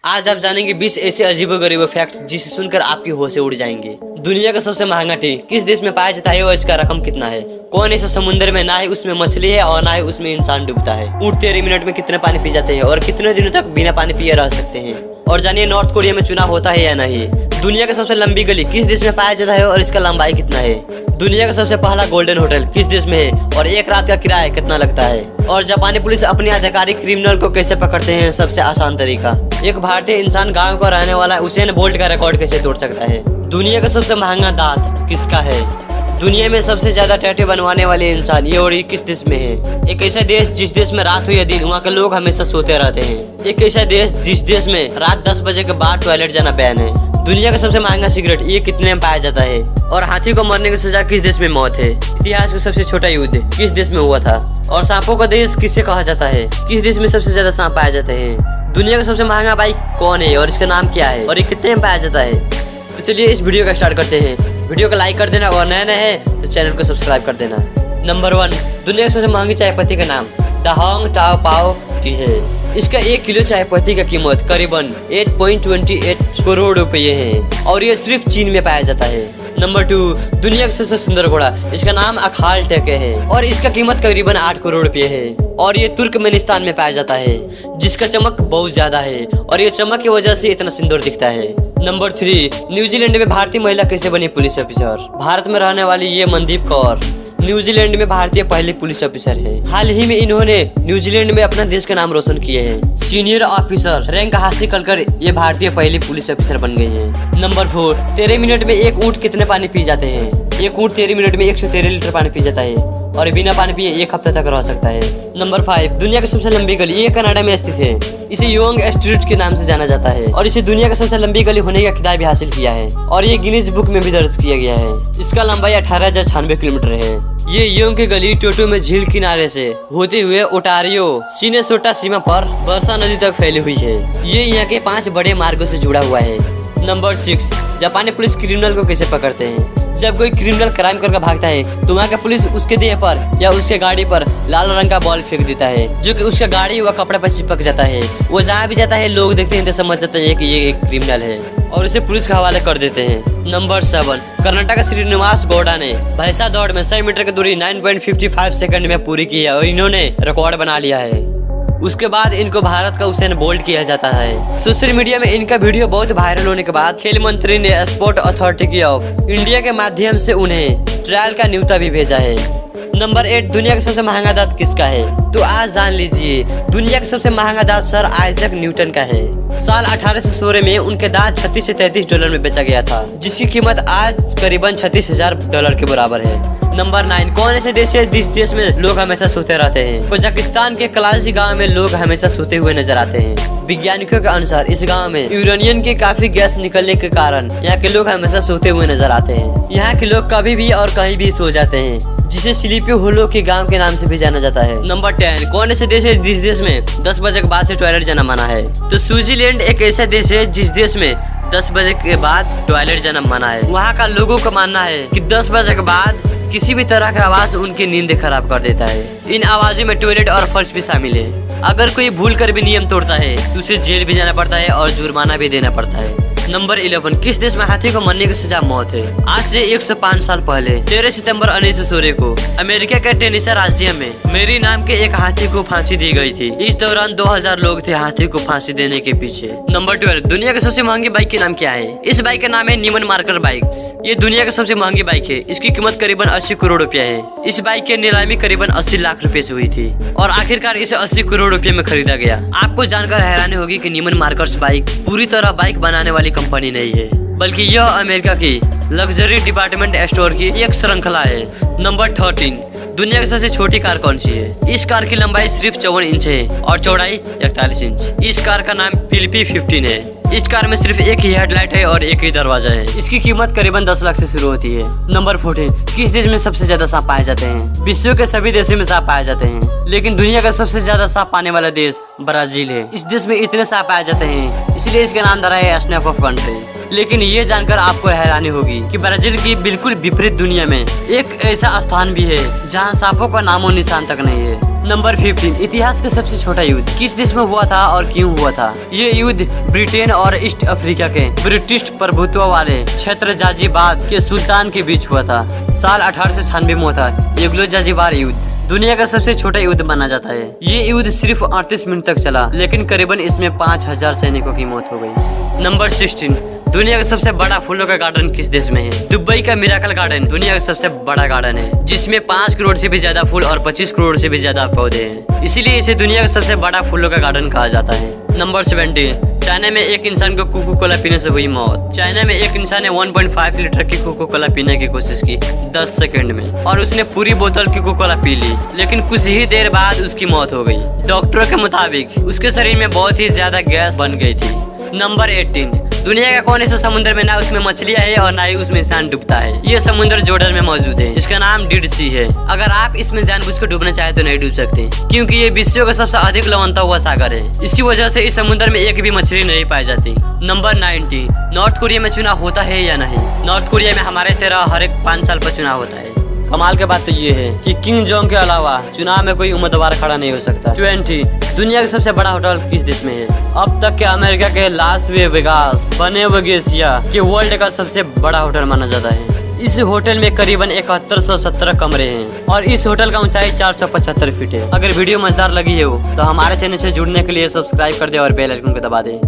आज आप जानेंगे 20 ऐसे अजीबोगरीब फैक्ट जिसे सुनकर आपकी होशें उड़ जाएंगे। दुनिया का सबसे महंगा टी किस देश में पाया जाता है और इसका रकम कितना है? कौन ऐसा समुद्र में ना ही उसमें मछली है और ना ही उसमें इंसान डूबता है? ऊँट 13 मिनट में कितने पानी पी जाते हैं और कितने दिनों तक बिना पानी पिए रह सकते हैं? और जानिए नॉर्थ कोरिया में चुनाव होता है या नहीं? दुनिया का सबसे लंबी गली किस देश में पाया जाता है और इसका लंबाई कितना है? दुनिया का सबसे पहला गोल्डन होटल किस देश में है और एक रात का किराया कितना लगता है? और जापानी पुलिस अपने आधिकारिक क्रिमिनल को कैसे पकड़ते हैं? सबसे आसान तरीका। एक भारतीय इंसान गांव का रहने वाला उसेन बोल्ट का रिकॉर्ड कैसे तोड़ सकता है? दुनिया का सबसे महंगा दांत किसका है? दुनिया में सबसे ज्यादा टैटू बनवाने वाले इंसान ये और ये किस देश में है? एक ऐसा देश जिस देश में रात हो या दिन वहाँ के लोग हमेशा सोते रहते हैं। एक ऐसा देश जिस देश में रात 10 बजे के बाद टॉयलेट जाना बैन है। दुनिया का सबसे महंगा सिगरेट ये कितने में पाया जाता है? और हाथी को मरने की सजा किस देश में मौत है? इतिहास का सबसे छोटा युद्ध किस देश में हुआ था? और सांपों का देश किसे कहा जाता है? किस देश में सबसे ज्यादा सांप पाए जाते हैं? दुनिया का सबसे महंगा बाइक कौन है और इसका नाम क्या है और ये कितने में पाया जाता है? तो चलिए इस वीडियो का स्टार्ट करते हैं। वीडियो को लाइक कर देना और नए हैं तो चैनल को सब्सक्राइब कर देना। नंबर 1, दुनिया की सबसे महंगी चाय पत्ती का नाम दाहोंग टाओ पाओ टी है। इसका 1 किलो चाय पत्ती का कीमत करीबन 8.28 करोड़ रुपये है और ये सिर्फ चीन में पाया जाता है। नंबर 2, दुनिया का सबसे सुंदर घोड़ा इसका नाम अखाल टेके है और इसका कीमत करीबन 8 करोड़ रुपये है और ये तुर्कमेनिस्तान में पाया जाता है जिसका चमक बहुत ज्यादा है और ये चमक की वजह से इतना सुंदर दिखता है। नंबर 3, न्यूजीलैंड में भारतीय महिला कैसे बनी पुलिस ऑफिसर? भारत में रहने वाली ये मनदीप कौर न्यूजीलैंड में भारतीय पहले पुलिस ऑफिसर है। हाल ही में इन्होंने न्यूजीलैंड में अपना देश का नाम रोशन किए हैं। सीनियर ऑफिसर रैंक हासिल कर ये भारतीय पहली पुलिस ऑफिसर बन गई हैं। नंबर 4, 13 मिनट में एक ऊँट कितने पानी पी जाते हैं? एक ऊँट 13 मिनट में 113 लीटर पानी पी जाता है और बिना पानी पिए 1 हफ्ते तक रह सकता है। नंबर 5, दुनिया की सबसे लंबी गली ये कनाडा में स्थित है। इसे योंग स्ट्रीट के नाम से जाना जाता है और इसे दुनिया की सबसे लंबी गली होने का खिताब भी हासिल किया है और ये गिनीज बुक में भी दर्ज किया गया है। इसका लंबाई 18,096 किलोमीटर है। ये योंग की गली टोटो में झील किनारे से होते हुए ओटारियो सिनेसोटा सीमा पर वर्षा नदी तक फैली हुई है। ये यहाँ के 5 बड़े मार्गों से जुड़ा हुआ है। नंबर 6, जापानी पुलिस क्रिमिनल को कैसे पकड़ते हैं? जब कोई क्रिमिनल क्राइम करके भागता है तो वहाँ का पुलिस उसके देह पर या उसके गाड़ी पर लाल रंग का बॉल फेंक देता है जो कि उसका गाड़ी व कपड़े पर चिपक जाता है। वो जहाँ भी जाता है लोग देखते हैं तो समझ जाते हैं कि ये एक क्रिमिनल है और उसे पुलिस के हवाले कर देते हैं। नंबर 7, कर्नाटक श्रीनिवास गौड़ा ने भैंसा दौड़ में 100 मीटर की दूरी 9.55 सेकंड में पूरी की है और इन्होंने रिकॉर्ड बना लिया है। उसके बाद इनको भारत का उसेन बोल्ट किया जाता है। सोशल मीडिया में इनका वीडियो बहुत वायरल होने के बाद खेल मंत्री ने स्पोर्ट अथॉरिटी ऑफ इंडिया के माध्यम से उन्हें ट्रायल का न्योता भी भेजा है। नंबर 8, दुनिया का सबसे महंगा दांत किसका है? तो आज जान लीजिए दुनिया का सबसे महंगा दांत सर आइजैक न्यूटन का है। साल 1816 में उनके दांत 36 से 33 डॉलर में बेचा गया था जिसकी कीमत आज करीबन 36,000 डॉलर के बराबर है। नंबर 9, कौन ऐसे देश है जिस देश में लोग हमेशा सोते रहते हैं? कजाकिस्तान के कलाजी गांव में लोग हमेशा सोते हुए नजर आते हैं। वैज्ञानिकों के अनुसार इस गांव में यूरेनियम की काफी गैस निकलने के कारण यहाँ के लोग हमेशा सोते हुए नजर आते हैं। यहाँ के लोग कभी भी और कहीं भी सो जाते हैं जिसे स्लीपी होलो के गांव के नाम से भी जाना जाता है। नंबर 10, कौन ऐसे देश है जिस देश में 10 बजे के बाद से टॉयलेट जाना मना है? तो स्विट्जरलैंड एक ऐसा देश है जिस देश में 10 बजे के बाद टॉयलेट जाना मना है। वहाँ का लोगों का मानना है कि 10 बजे के बाद किसी भी तरह का आवाज उनकी नींद खराब कर देता है। इन आवाजों में टॉयलेट और फर्श भी शामिल है। अगर कोई भूल कर भी नियम तोड़ता है तो उसे जेल भी जाना पड़ता है और जुर्माना भी देना पड़ता है। नंबर 11, किस देश में हाथी को मरने की सजा मौत है? आज से 105 साल पहले 13 सितंबर 1916 को अमेरिका के टेनेसी राज्य में मेरी नाम के एक हाथी को फांसी दी गई थी। इस दौरान 2000 लोग थे हाथी को फांसी देने के पीछे। नंबर 12, दुनिया की सबसे महंगी बाइक के नाम क्या है? इस बाइक का नाम है नीमन मार्कर बाइक्स। ये दुनिया की सबसे महंगी बाइक है। इसकी कीमत करीबन 80 करोड़ रुपया है। इस बाइक की नीलामी करीबन 80 लाख रुपए से हुई थी और आखिरकार इसे 80 करोड़ रुपए में खरीदा गया। आपको जानकर हैरानी होगी कि नीमन मार्कर्स बाइक पूरी तरह बाइक बनाने वाली कंपनी नहीं है बल्कि यह अमेरिका की लग्जरी डिपार्टमेंट स्टोर की एक श्रृंखला है। नंबर 13, दुनिया की सबसे छोटी कार कौन सी है? इस कार की लंबाई सिर्फ 54 इंच है और चौड़ाई 41 इंच। इस कार का नाम फिलिपी 15 है। इस कार में सिर्फ एक ही हेडलाइट है और एक ही दरवाजा है। इसकी कीमत करीबन 10 लाख से शुरू होती है। नंबर 14, किस देश में सबसे ज्यादा सांप पाए जाते हैं? विश्व के सभी देशों में सांप पाए जाते हैं लेकिन दुनिया का सबसे ज्यादा सांप पाने वाला देश ब्राजील है। इस देश में इतने सांप पाए जाते हैं इसलिए इसका नाम धरा है स्नेक ऑफ कंट्री। लेकिन ये जानकर आपको हैरानी होगी कि ब्राजील की बिल्कुल विपरीत दुनिया में एक ऐसा स्थान भी है जहाँ सांपों का नामो निशान तक नहीं है। नंबर 15, इतिहास का सबसे छोटा युद्ध किस देश में हुआ था और क्यों हुआ था? ये युद्ध ब्रिटेन और ईस्ट अफ्रीका के ब्रिटिश प्रभुत्व वाले क्षेत्र जाजीबाद के सुल्तान के बीच हुआ था। साल 1896 में हुआ था एग्लो जाजीबार युद्ध। दुनिया का सबसे छोटा युद्ध माना जाता है। ये युद्ध सिर्फ 38 मिनट तक चला, लेकिन करीबन इसमें 5000 सैनिकों की मौत हो गई। नंबर 16, दुनिया का सबसे बड़ा फूलों का गार्डन किस देश में है? दुबई का मिराकल गार्डन दुनिया का सबसे बड़ा गार्डन है, जिसमें 5 करोड़ से भी ज्यादा फूल और 25 करोड़ से भी ज्यादा पौधे हैं। इसीलिए इसे दुनिया का सबसे बड़ा फूलों का गार्डन कहा जाता है। नंबर 17, चाइना में एक इंसान को कोको कोला पीने से हुई मौत। चाइना में एक इंसान ने 1.5 लीटर की कोको कोला पीने की कोशिश की 10 सेकंड में, और उसने पूरी बोतल की कोको कोला पी ली, लेकिन कुछ ही देर बाद उसकी मौत हो गई। डॉक्टरों के मुताबिक उसके शरीर में बहुत ही ज्यादा गैस बन गई थी। नंबर 18, दुनिया का कौन ऐसा समुद्र में ना उसमें मछलियां है और ना ही उसमें इंसान डूबता है? ये समुद्र जॉर्डन में मौजूद है। इसका नाम डेड सी है। अगर आप इसमें जानबूझकर डूबना चाहे तो नहीं डूब सकते, क्योंकि ये विश्व का सबसे अधिक लवणता हुआ सागर है। इसी वजह से इस समुद्र में एक भी मछली नहीं पाई जाती। नंबर 90, नॉर्थ कोरिया में चुनाव होता है या नहीं? नॉर्थ कोरिया में हमारे तरह हर एक 5 साल पर चुनाव होता है। कमाल की बात तो ये है कि किंग जोंग के अलावा चुनाव में कोई उम्मीदवार खड़ा नहीं हो सकता। 20, दुनिया का सबसे बड़ा होटल किस देश में है? अब तक के अमेरिका के लास वेगास बने वेगेसिया के वर्ल्ड का सबसे बड़ा होटल माना जाता है। इस होटल में करीबन 7117 कमरे हैं और इस होटल का ऊंचाई 475 फीट है। अगर वीडियो मजेदार लगी हो तो हमारे चैनल से जुड़ने के लिए सब्सक्राइब कर दे और बेल आइकन को दबा दे।